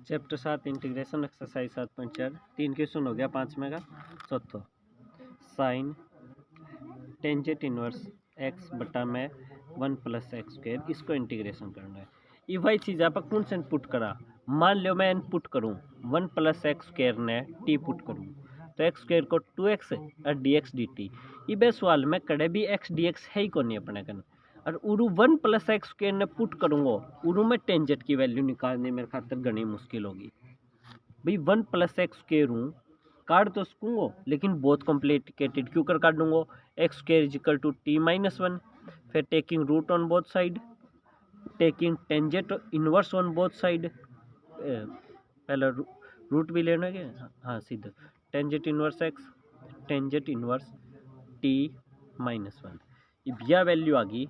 Chapter 7 integration exercise 7.4 3 question हो गया 5 में का चौथो साइन टेंजेंट इनवर्स एक्स बटा में 1 प्लस एक्स स्क्वायर इसको इंटीग्रेशन करना है। ये वही चीज़ आप कौन सा इनपुट करा, मान लो मैं इनपुट करूँ 1 प्लस एक्स स्क्वायर ने टी पुट करूँ तो एक्स स्क्वायर को 2x और डी एक्स डी टी ये बे सवाल में कड़े भी एक्स डी एक्स है ही कौन नहीं अपने कन और उरू 1 प्लस एक्स स्क्वायर ने पुट करूँगा उरू में टेंजेंट की वैल्यू निकालने मेरे खातर घनी मुश्किल होगी भाई। 1 प्लस एक्स स्क्वायर हूँ काट तो सकूँगा लेकिन बहुत कॉम्प्लिकेटेड क्यों कर काट दूंगा। X square is equal to t minus 1 फिर taking root on both side taking tangent inverse on both side पहले रूट भी लेना क्या, हाँ सीधा tangent inverse x tangent inverse t minus 1 यह वैल्यू आ गई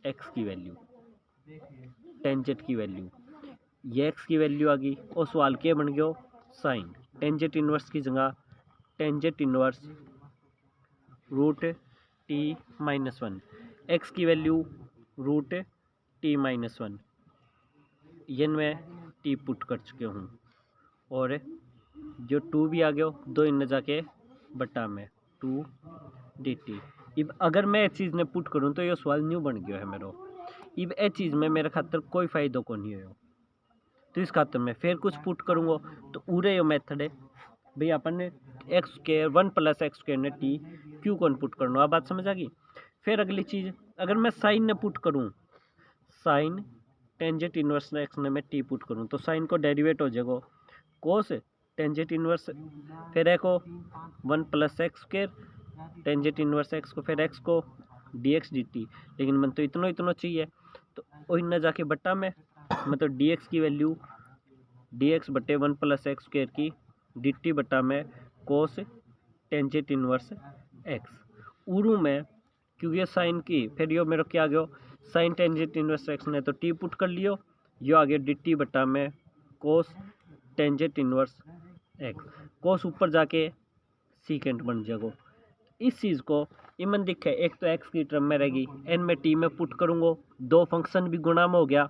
एक्स की वैल्यू टेंजेंट की वैल्यू ये एक्स की वैल्यू आ गई और सवाल क्या बन गया साइन टेंजेंट इनवर्स की जगह tangent inverse root t minus 1 x की वैल्यू रूट टी माइनस 1 ये मैं टी पुट कर चुके हूँ और जो 2 भी आ गया दो इन जाके बटा में 2 डी टी। अब अगर मैं ये चीज़ ने पुट करूँ तो ये सवाल न्यू बन गया है मेरा। अब ये चीज़ में मेरे खातर कोई फ़ायदा को नहीं हो तो इस खातर मैं फिर कुछ पुट करूँगा तो पूरे यो मेथड है भाई अपन ने x square 1 plus X square ने टी क्यों कौन पुट करना आप बात समझ आ गई। फिर अगली चीज़ अगर मैं साइन ने पुट करूँ साइन टेंजेंट इनवर्स एक्स ने मैं टी पुट करूँ तो साइन को डेरिवेट हो जाएगा कोस टेंजेंट इनवर्स फिर एक को 1 plus X square tangent inverse x को फिर एक्स को डी एक्स डी टी लेकिन मन तो इतना चाहिए तो वही न जाके बट्टा में मतलब डी एक्स की वैल्यू डी एक्स बटे 1 प्लस एक्स स्क्वायर की डी टी बटा में कोस टेंजेंट इनवर्स एक्स उरू में क्योंकि ये साइन की फिर यो मेरे क्या आ गया साइन टेंजेंट इनवर्स एक्स ने तो टी पुट कर लियो यो आ गया डी टी बटा में कोस टेंजेंट इनवर्स एक्स कोस ऊपर जाके सीकेंट बन जाएगा। इस चीज़ को इमन दिखे एक तो एक्स की टर्म में रहेगी एन में टी में पुट करूँगा दो फंक्शन भी गुणा में हो गया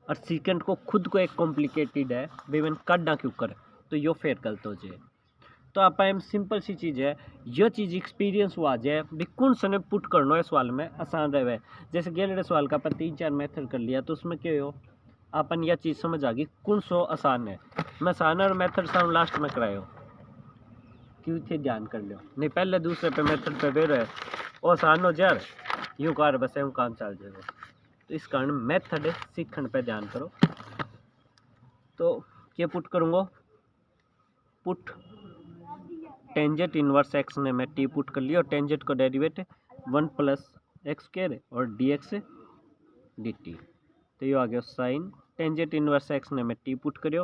और सीकेंट को खुद को एक कॉम्प्लिकेटेड है भाई मैंने काटना क्यों कर तो यो फेर गलत हो जाए। तो आप सिंपल सी चीज़ है यह चीज़ एक्सपीरियंस हुआ जाए भी कौन सा ने पुट करना है सवाल में आसान रहे। जैसे गेलड़े सवाल का अपन 3-4 मेथड कर लिया तो उसमें क्या हो अपन यह चीज़ समझ आ गई कौन सो आसान है। मैं आसान और मेथड साउंड लास्ट में करायो क्यों थे ध्यान कर लो नहीं पहले दूसरे पे मेथड पे बेर है और आसान हो जाए यूँ कार बस यूँ काम चल जाएगा। तो इस कारण मेथड सीखने पे ध्यान करो। तो क्या पुट करूँगा पुट टेंजेंट इनवर्स एक्स ने मैं टी पुट कर लिया और टेंजेंट को डेरिवेट 1 प्लस एक्स स्क्वायर और डी एक्स डी टी तो यो आ गया साइन टेंजेंट इनवर्स एक्स ने मैं टी पुट करियो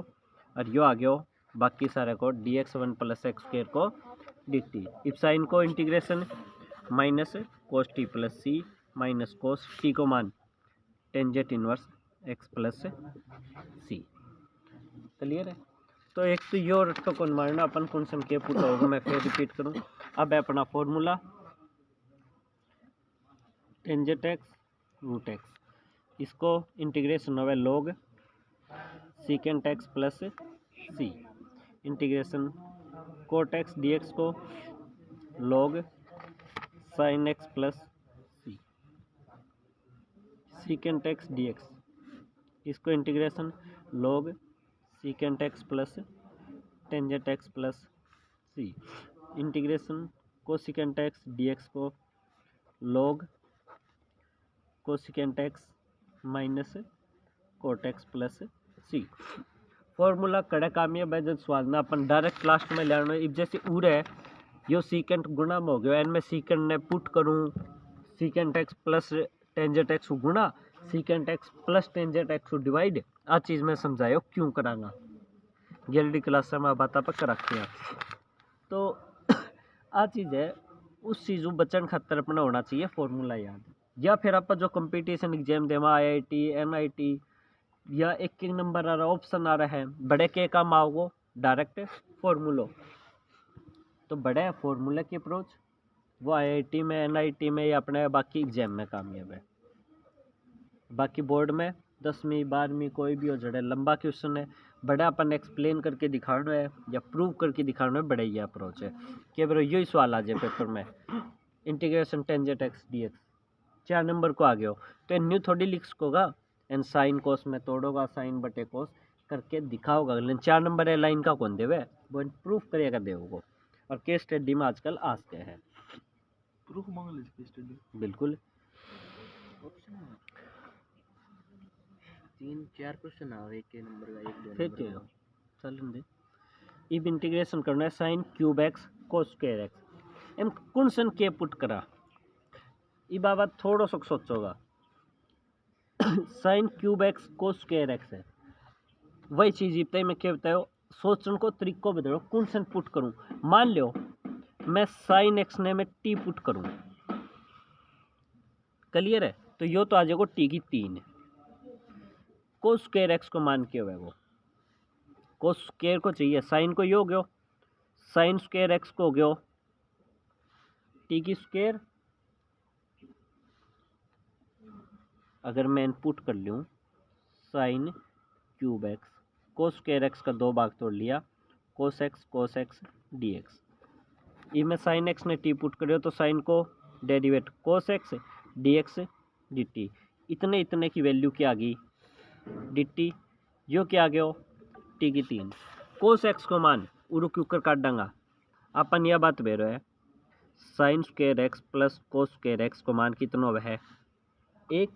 और यो आ गया बाकी सारे को D X 1 plus X square को डी टी। इस साइन को integration minus cos T plus C minus cos T को मान tangent inverse X plus C clear है। तो एक तो यो रट्टो कौन मारना अपन कौन सा के पुट होगा मैं फिर रिपीट करूँ। अब है अपना formula tangent X root X इसको इंटीग्रेशन होगा log secant X plus C integration cot X D x को log sine x plus C secant X D X इसको integration log secant X plus tangent X plus C integration cosecant X D x को log cosecant X minus cot X plus C. Formula कड़े कामयाब है जब सवाल ना अपन direct last में ले आना। अब जैसे उड़ है यो सीकेंट गुणा में हो गया एन में सीकेंट ने पुट करूँ secant X plus tangent X गुणा secant X plus tangent X divide आ चीज़ में समझायो क्यों कराना गैलरी क्लास में बात पर कर रखते हैं। तो आ चीज़ है उस चीज़ बचन खातर अपना होना चाहिए फॉर्मूला याद या फिर आप जो कंपटीशन एग्जाम देवा IIT NIT या एक नंबर आ रहा ऑप्शन आ रहा है बड़े के काम आओगे डायरेक्ट फॉर्मूलो तो बड़े फॉर्मूले की अप्रोच वो IIT में NIT में या अपने बाकी एग्जाम में कामयाब है। बाकी बोर्ड में 10वीं 12वीं कोई भी हो जड़े लंबा क्वेश्चन है, बड़ा अपन एक्सप्लेन करके दिखाना है या प्रूव करके दिखाना है, बड़ा ये अप्रोच है कि ब्रो यही सवाल आ जाए पेपर में, integration tangent x D x 4 number को आ गया हो तो न्यू थोड़ी लिख सकोगा, एन साइन कोस में तोड़ोगा, साइन बटे कोस करके दिखाओगा, लेकिन 4 नंबर है लाइन का कौन देवे, वो प्रूफ करेगा देवो। और केस स्टडी में आजकल आज के हैं प्रूफ मांग ले केस स्टडी, बिल्कुल 3-4 क्वेश्चन आ एक के नंबर का, एक दो फिर नंबर क्या का। चल दे इब इंटीग्रेशन करना है sine cube X cos square X एम कौन सन के पुट करा, ये बाबा थोड़ा सा सोचोगा sine cube X cos square X है, वही चीज़ बताई मैं क्या बताया, सोचने को तरीको बदलो, कौन सन पुट करूं, मान लो मैं साइन एक्स ने मैं टी पुट करूं, क्लियर है, तो यो तो आ जाएगा टी की 3, कोस स्क्वायर एक्स को मान के हुआ वो कोस स्क्वायर को चाहिए, साइन को ये हो गया, साइन स्क्वायर एक्स को हो गया टी की स्क्वायर, अगर मैं इनपुट कर लूँ sign cube X, cos square x का 2 भाग तोड़ लिया, कोस एक्स डी एक्स, ये मैं साइन एक्स ने टी पुट करियो तो साइन को डेरिवेट कोस x D x D T, इतने इतने की वैल्यू क्या आ गई डी टी, यो क्या आ गया टी की 3, कोस एक्स को मान उरू क्यू कर काट डांगा, अपन यह बात बे रहे है sign square X plus cos square x को मान कितना हुआ है 1,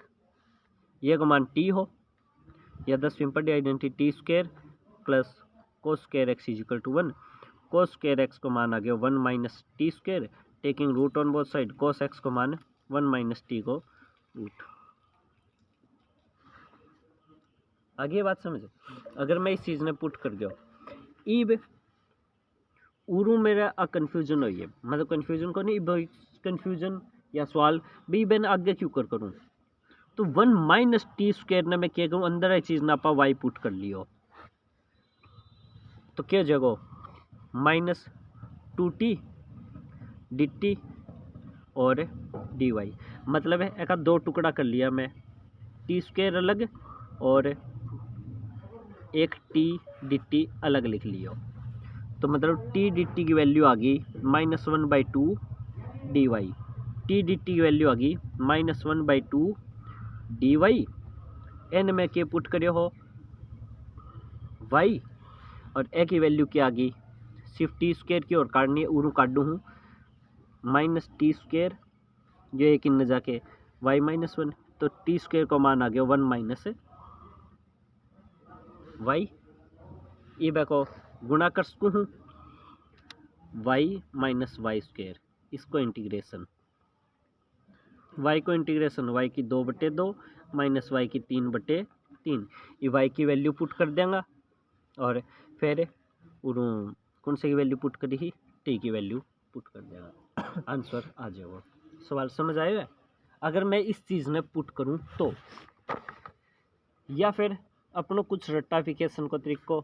ये को मान टी हो, या 10वीं पढ़ी identity t square plus cos square x is equal to 1, cos square x को मान आ गया 1 minus t square, taking root on both side, cos x को मान 1 माइनस टी को रूट, आगे बात समझो। अगर मैं इस चीज़ ने पुट कर गया ईब उरू मेरा कन्फ्यूजन हो, ये मतलब कन्फ्यूजन को नहीं, कन्फ्यूजन या सवाल भी मैं आगे क्यों कर करूँ, तो 1 माइनस टी स्क्वायर ने मैं क्या करूँ, अंदर ये चीज़ ना पा वाई पुट कर लियो, तो क्या जगह माइनस 2t डी टी और डी वाई, मतलब है एक 2 टुकड़ा कर लिया मैं, टी स्क्वायर अलग और एक टी डी टी अलग लिख लियो, तो मतलब टी डी टी की वैल्यू आ गई -1/2 d y, t d t की वैल्यू आ गई -1/2 डी वाई, एन में के पुट करे हो वाई, और ए की वैल्यू क्या आ गई सिर्फ टी स्क्वायर की और काटनी है, उरू काटू हूँ माइनस टी स्क्वायर, जो एक इन जाके वाई -1, तो टी स्क्वायर को मान आ गया 1 माइनस वाई, ई को गुणा कर सकूँ हूँ वाई माइनस वाई स्क्वायर, इसको इंटीग्रेशन वाई को इंटीग्रेशन वाई की 2/2 माइनस वाई की 3/3, ये वाई की वैल्यू पुट कर देंगे और फिर कौन से की वैल्यू पुट करी ही टी की वैल्यू पुट कर देगा, आंसर आ जाएगा। सवाल समझ आएगा। अगर मैं इस चीज़ ने पुट करूं तो, या फिर अपनों कुछ रेक्टिफिकेशन को तरीको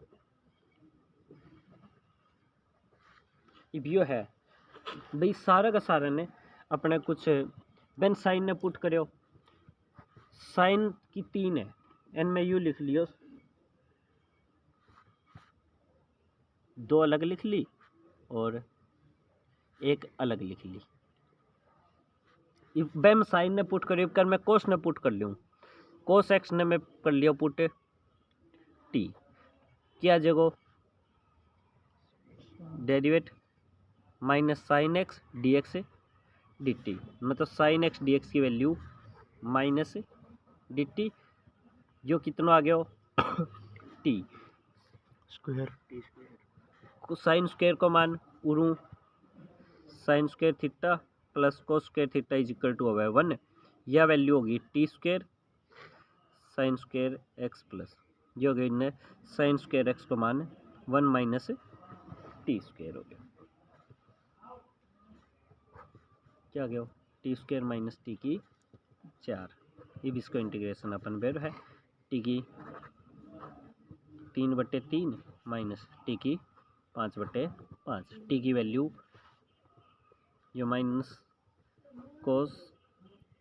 इबियो है भाई, सारा का सारा ने अपने कुछ बेन साइन ने पुट करो, साइन की 3 है, एन में यू लिख लियो, 2 अलग लिख ली और एक अलग लिख ली, बेम साइन ने पुट करियो, कर मैं कोस ने पुट कर लूँ, कोस एक्स ने मैं कर लिया पुट टी, क्या जगह derivative minus sine x D x D t, मतलब साइन एक्स डी एक्स की वैल्यू माइनस डी टी, जो कितना आ गया हो टी स्क्वायर, साइन स्क्वायर को मान उरू sine square theta plus cos square theta is equal to होगा 1, यह वैल्यू होगी T square sine square X plus, जो होगी इनने साइन स्क्वायर एक्स को मान 1 माइनस टी स्क्वायर हो गया, क्या गया टी स्क्वायर माइनस टी की 4, अब इसको इंटीग्रेशन अपन बेर है टी की 3/3 माइनस टी की 5/5, टी की वैल्यू जो minus cos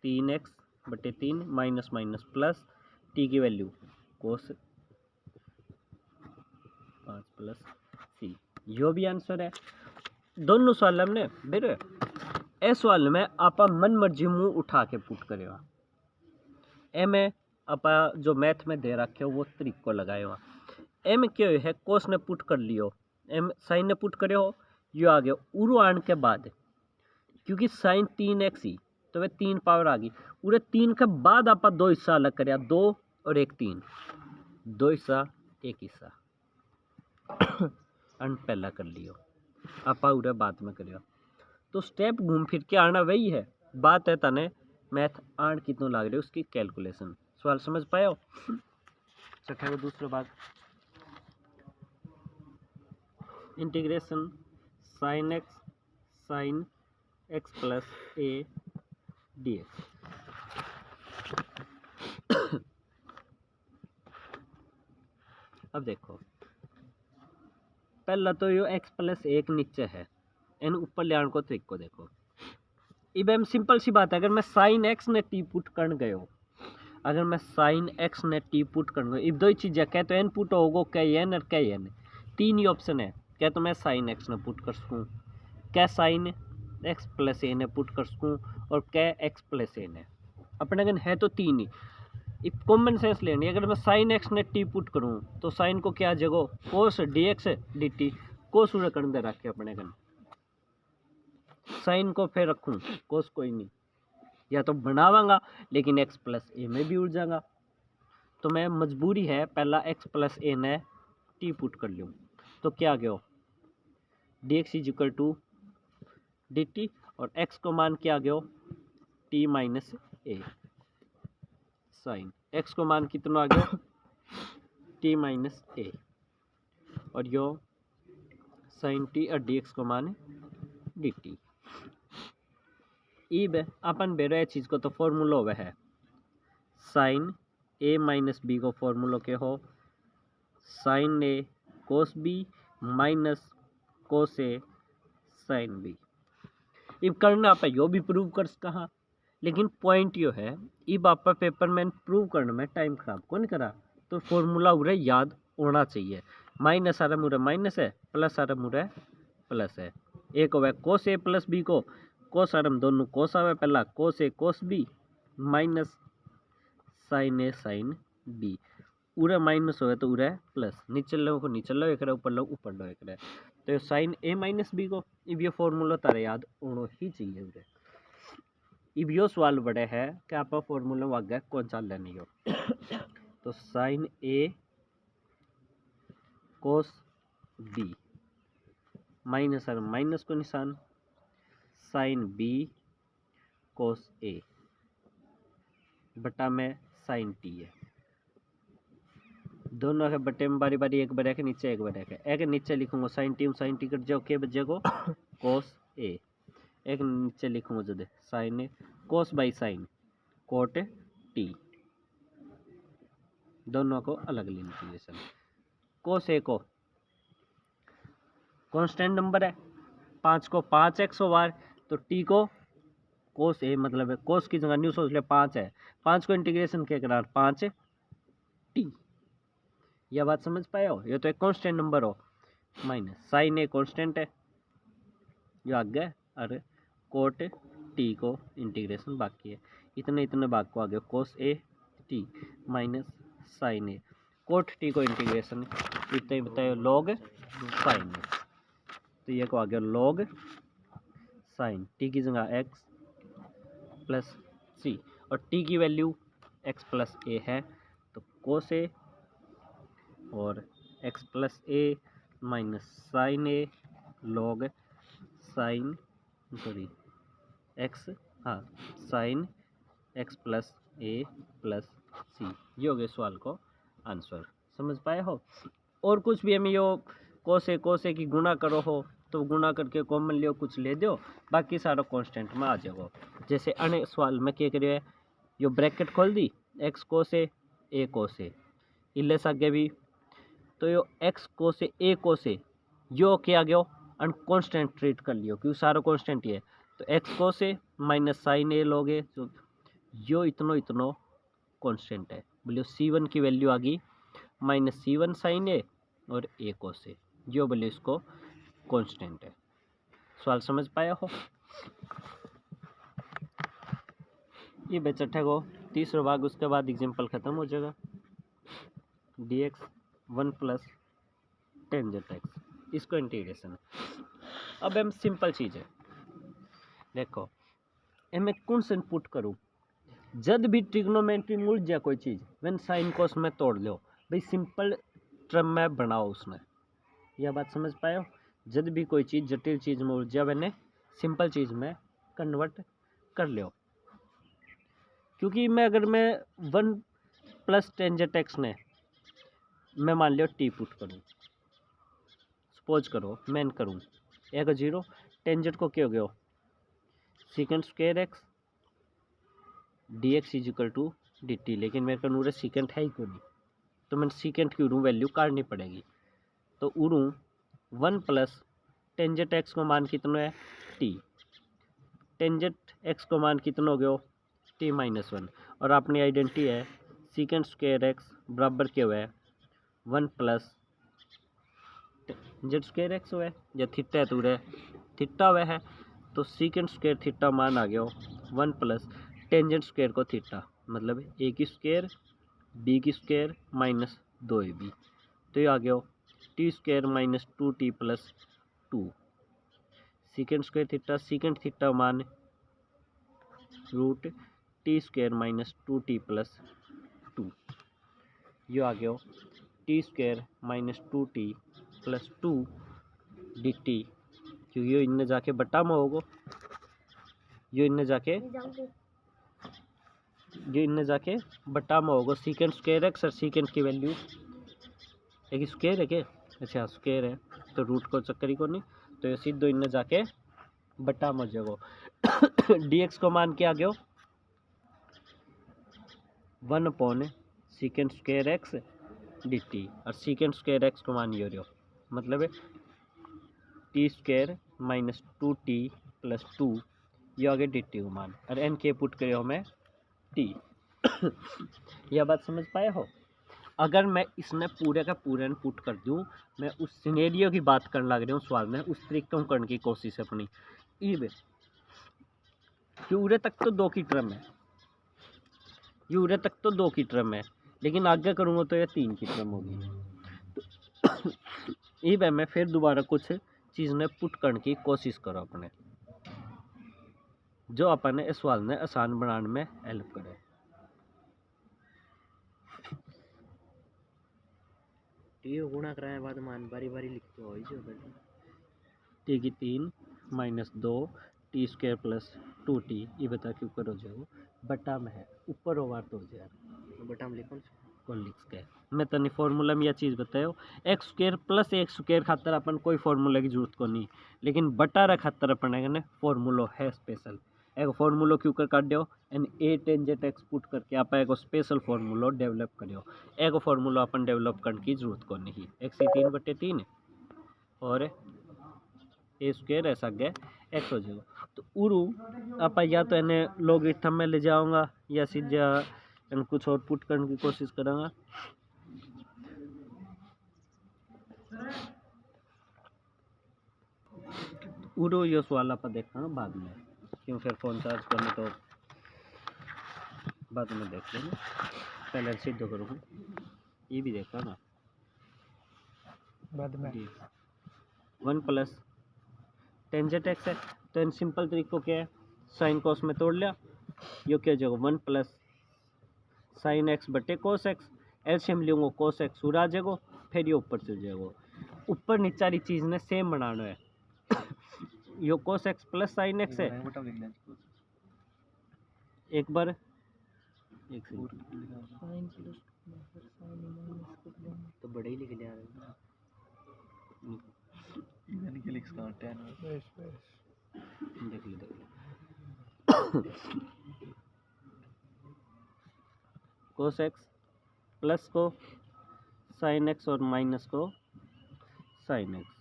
3x/3 minus minus plus T की वैल्यू कोस 5 प्लस सी, यो भी आंसर है। दोनों सवाल हमने बेरे ए सवाल में आपा मन मर्जी मुंह उठा के पुट करेगा। ए में आपा जो मैथ में दे रखे हो वो तरीको लगाएगा। ए में क्या है, कोस ने पुट कर लियो, एम साइन ने पुट करे हो, यो आ गया उरु आने के बाद, क्योंकि साइन 3x ही तो वे 3 पावर आ गई। उरे 3 के बाद आपा दो हिस्सा अलग करे, 2 और 1 3, दो हिस्सा 1 हिस्सा अन पहला कर लियो, आपा उरे बाद में करियो। तो स्टेप घूम फिर के आना वही है, बात है तने मैथ आण कितनों लाग रहे उसकी कैलकुलेशन। सवाल समझ पाए हो? छठे को दूसरा भाग, integration sine x plus A D x. अब देखो पहला तो यो x प्लस 1 नीचे है, इन ऊपर ले आने को ट्रिक को देखो। इब हम सिंपल सी बात है, अगर मैं साइन एक्स ने टी पुट कर गयो, अगर मैं साइन एक्स ने टी पुट कर गयो, इब दो ही चीज़ें कह तो एन पुट होगो, कह एन और कह एन, तीन ही ऑप्शन है। क्या तो मैं साइन एक्स ने पुट कर सकूँ, क्या साइन एक्स प्लस ए ने पुट कर सकूँ, और क्या एक्स प्लस ए ने। अपने अगर है तो तीन ही, इब कॉमन सेंस लेनी। अगर मैं साइन एक्स ने टी पुट करूँ तो साइन को क्या जगो cos D x D T, cos उड़े कर दे रखे अपने गन, साइन को फिर रखूँ कोस कोई नहीं, या तो बनावांगा लेकिन एक्स प्लस ए में भी उड़ जाएगा। तो मैं मजबूरी है पहला एक्स प्लस ए ने टी पुट कर लूँ, तो क्या गयो d x is equal to d t, और एक्स को मान क्या गयो t minus a, sine x को मान कितना आ गया टी माइनस ए, और यो साइन टी और डी एक्स को मान डी टी। ईब अपन बेरो चीज़ को तो फॉर्मूला हुआ है साइन ए माइनस बी को फॉर्मूला के हो साइन ए कोस बी माइनस कोस ए साइन बी। इब करना आप यो भी प्रूव कर कहा, लेकिन पॉइंट यो है इब आप पेपर में प्रूव करने में टाइम खराब कौन करा, तो फॉर्मूला उरे याद होना चाहिए। माइनस आ रहा मुरे माइनस है, प्लस आ रहा मुरे प्लस है, एक हो कोस ए प्लस बी को कोस आरम दोनों कोस आवे, पहला कोस ए कोस बी माइनस साइन ए साइन बी, उरे माइनस हो तो उरे प्लस, नीचे लो को नीचे लो एक ऊपर लो ऊपर लो एक, तो साइन ए माइनस बी को इब ये फॉर्मूला तारे याद होना ही चाहिए उरे। इब यो सवाल बड़े है कि आप फॉर्मूला वागे कौन सा लेनी हो, तो साइन ए cos b minus r minus को निशान साइन बी कोस ए बटा में साइन टी है, दोनों के बटे में बारी बारी एक बटे के नीचे एक बटे के, एक नीचे लिखूंगा साइन टी कट जाओ के बचेगो कोस ए, एक नीचे लिखूंगा जो दे sine A cos by sine cot T, दोनों को अलग लिमिटेशन। कोस ए को कांस्टेंट नंबर है, 5 को 5x ओवर, तो टी को कोस ए मतलब है कोस की जगह न्यू सोच ले 5 है, 5 को इंटीग्रेशन के करार 5 टी। यह बात समझ पाए हो, ये तो एक कांस्टेंट नंबर हो, माइनस साइन ए कांस्टेंट है जो आगे, अरे कोट टी को इंटीग्रेशन बाकी है, इतने इतने भाग को आगे cos A T minus sine A, cot T को इंटीग्रेशन इतना ही बताए लॉग साइन ए, तो ये को आ गया लॉग साइन टी की जगह एक्स प्लस सी, और टी की वैल्यू एक्स प्लस ए है, तो कोस ए और एक्स प्लस ए माइनस साइन ए लॉग साइन सॉरी एक्स, हाँ साइन एक्स प्लस ए प्लस सी, ये हो गए सवाल को आंसर। समझ पाए हो? और कुछ भी हमें यो कोसे की गुणा करो हो तो गुणा करके कॉमन लियो कुछ ले दो, बाकी सारा कांस्टेंट में आ जाओ। जैसे अन्य सवाल में क्या करिए, यो ब्रैकेट खोल दी एक्स कोसे ए कोसे, इले आगे भी तो यो एक्स कोसे ए कोसे यो क्या गयो अनकॉन्स्टेंट ट्रीट कर लियो क्योंकि सारा कांस्टेंट ही है, तो एक्स कोसे माइनस साइन ए लोगे तो यो इतनो इतनो कांस्टेंट है, बोलियो C1 की वैल्यू आ गई -C1 साइन ए और ए कोस ए, जो बोलियो इसको कांस्टेंट है। सवाल समझ पाया हो? ये बेचठा को तीसरा भाग, उसके बाद एग्जाम्पल खत्म हो जाएगा। dx 1 प्लस टेंजेंट एक्स, इसको इंटीग्रेशन है। अब हम सिंपल चीज़ है, देखो मैं कौन से पुट करूँ, जब भी ट्रिग्नोमेट्री में उलझ जाए कोई चीज़, व्हेन साइन कोस में तोड़ लो भाई, सिंपल टर्म में बनाओ उसमें। यह बात समझ पाए हो? जब भी कोई चीज़ जटिल चीज़ में उलझ जाए, मैंने सिंपल चीज़ में कन्वर्ट कर लो। क्योंकि अगर मैं 1 प्लस टेंजेंट एक्स ने मैं मान लियो टी पुट करूँ, सपोज करो मैं करूँ 1 0, टेंजेंट को क्या हो गया secant square x D x is equal to d t, लेकिन मेरे को नूरे सीकेंट है ही क्यों नहीं, तो मैंने सीकेंट की उड़ूँ वैल्यू काटनी पड़ेगी। तो उड़ूँ 1 प्लस टेंजेंट एक्स को मान कितना है टी, टेंजेंट एक्स को मान कितना हो गया टी -1, और अपनी आइडेंटिटी है सीकेंट स्क्वायर एक्स बराबर क्या हुआ है 1 प्लस टेंजेंट स्क्वायर एक्स हुआ है, या थीटा है तो उड़े थीटा हुआ है, तो सीकेंट स्क्वायर थीटा मान आ गया 1 प्लस टेंजेंट स्क्वायर को थीटा, मतलब ए की स्क्वायर बी की स्क्वायर -2ab, तो ये आ गया T square -2t plus 2, secant square theta, secant theta मान root T square -2t plus 2, ये आ गया T square -2t plus 2 D T, क्योंकि ये इनने जाके बट्टा में होगा, ये इनने जाके बट्टा में होगा। सीकेंट स्क्वायर एक्स और सीकेंट की वैल्यू एक स्क्वायर है क्या, अच्छा स्क्वायर है, तो रूट को चक्कर ही को नहीं, तो ये सीधो इनने जाके बट्टा में हो जाएगा। डी एक्स को मान के आ गया 1 upon secant square x D t, और सीकेंट स्क्वायर एक्स को मान ये रहो, मतलब टी स्क्वायर -2t प्लस 2, ये आगे डी टी को मान, और एन के पुट करे हो मैं टी। यह बात समझ पाए हो? अगर मैं इसमें पूरे का पूरे पुट कर दूं, मैं उस सिनेरियो की बात करने लग रहा हूँ सवाल में, उस तरीके में करने की कोशिश है अपनी। यूरे तक तो 2 की टर्म है, यूरे तक तो 2 की टर्म है, लेकिन आगे करूँगा तो ये 3 की टर्म होगी। तो मैं फिर दोबारा कुछ चीज़ ने पुट करने की कोशिश करो अपने, जो अपने इस सवाल ने आसान बनाने में हेल्प करे। टी गुणा कराए बाद मान बारी बारी लिखते हो जो टी की 3 -2 टी स्क्वायर प्लस 2t, ये बता क्यों करो जो बटा में है, ऊपर ओवर तो हो जाए बटा में लिखो कौन लिख के मैं तनी फॉर्मूला में यह चीज़ बताओ, x square plus X square खातर अपन कोई फार्मूला की जरूरत को नहीं, लेकिन बटा रे खातर अपन फार्मूला है स्पेशल, एक फार्मूला क्यों कर काट दो एन ए टेंजेंट एक्स पुट करके आप एक स्पेशल फार्मूला डेवलप करो, एक फार्मूला अपन डेवलप करने की जरूरत को नहीं, एक्स 3/3 और ए स्क्वायर ऐसा गया एक्स हो जाएगा। तो उड़ू आप या तो इन्हें लॉगरिथम में ले जाऊंगा या सीधा कुछ और पुट करने की कोशिश करूँगा। उड़ो ये सवाल आप देखना बाद में, क्यों फिर फ़ोन चार्ज करने तो बाद में देख लेंगे, पहले सीधो करूँगा, ये भी देखा ना बाद में 1 प्लस टेंजेंट एक्स है, तो इन सिंपल तरीकों क्या है, साइन कोस में तोड़ लिया, यो क्या जाएगा 1 प्लस साइन एक्स बटे कोस एक्स, एलसीएम लूँगा कोस एक्स उड़ा जाएगा, फिर ये ऊपर चल जाएगा, ऊपर नीचे वाली चीज़ ने सेम बनाना है, यो cos x plus sine X है, एक बार एक तो बड़े ही लिख लिया देख लो कोस एक्स प्लस को साइन एक्स और माइनस को साइन एक्स,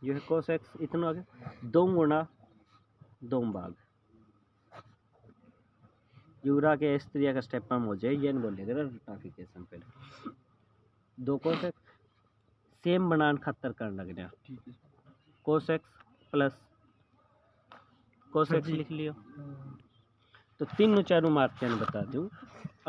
यह है कोस एक्स, इतना आ गया 2 गुणा 2 भाग यूरा के इस तरह का स्टेप हम हो जाए ये नहीं बोलेगा रेक्टिफिकेशन पहले दो कोसेक सेम बनान खातर कर लग रहा कोसेक्स प्लस कोसेक्स लिख लियो तो 3 4 मारते हैं बता दूं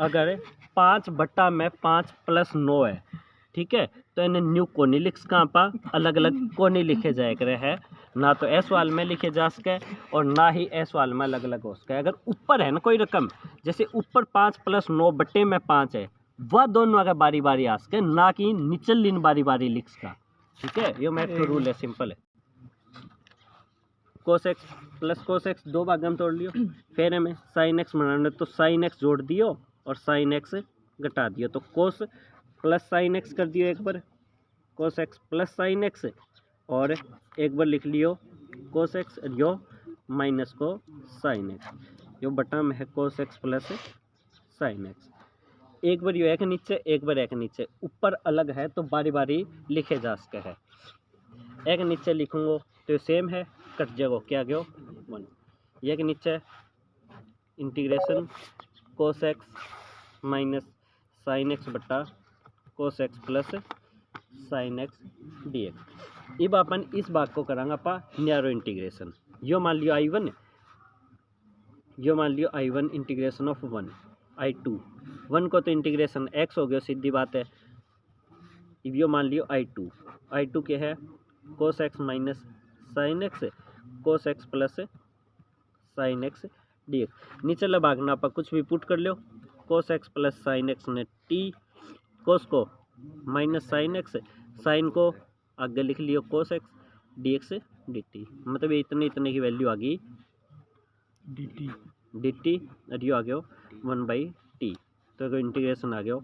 अगर 5/5 + 9 है ठीक है तो इन्हें न्यू कोनिलिक्स कहाँ पा अलग अलग कोनी लिखे जाए करे है ना तो एस वाल में लिखे जा सके और ना ही एस वाल में अलग अलग हो सके। अगर ऊपर है ना कोई रकम जैसे ऊपर 5 + 9 / 5 है वह दोनों अगर बारी बारी आ सके ना कि नीचे लिन बारी बारी लिख सका ठीक है ये मैथ का रूल है सिंपल है। कोसेक्स प्लस कोसेक्स 2 भाग में तोड़ लियो फिर हमें साइन एक्स बनाना तो साइन एक्स जोड़ दियो और साइन एक्स घटा दियो तो कोस प्लस साइन एक्स कर दियो एक बार cos x plus sine X और एक बार लिख लियो कोस एक्स यो माइनस को साइन एक्स यो बटा में है cos x plus sine X एक बार यो एक नीचे एक बार एक नीचे ऊपर अलग है तो बारी बारी लिखे जा सके है एक नीचे लिखूंगा तो सेम है कट जाएगा क्या गयो 1 एक नीचे integration cos x minus sine x बटा cos x plus sine x D x. अब अपन इस भाग को करांगे अपा नैरो इंटीग्रेशन यो मान लियो I1 यो मान लियो I1 इंटीग्रेशन ऑफ 1 I2 1 को तो इंटीग्रेशन x हो गया सीधी बात है। अब यो मान लियो I2 क्या है cos x minus sine x cos x plus sine x D x नीचे भागना अपा कुछ भी पुट कर लो cos x plus sine x ने टी कोस को माइनस साइन एक्स साइन को आगे लिख लियो cos x D x D t मतलब ये इतने की वैल्यू आ गई डी टी और यो आ गया 1/t तो अगर इंटीग्रेशन आ गया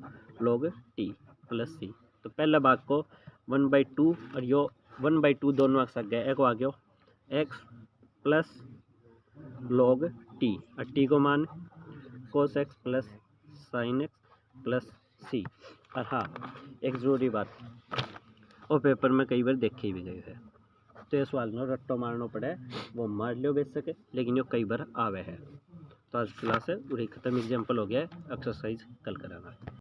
log t प्लस सी तो पहला भाग को 1/2 और यो 1/2 दोनों एक साथ गए एक आ गया x प्लस log t और t को मान cos x plus sine x plus c. और हाँ एक ज़रूरी बात और पेपर में कई बार देखी भी गई है तो ये सवाल में रट्टो मारना पड़े वो मार लियो बेच सके लेकिन ये कई बार आवे है। तो आज क्लास है पूरी खत्म एग्जाम्पल हो गया है एक्सरसाइज कल कराना।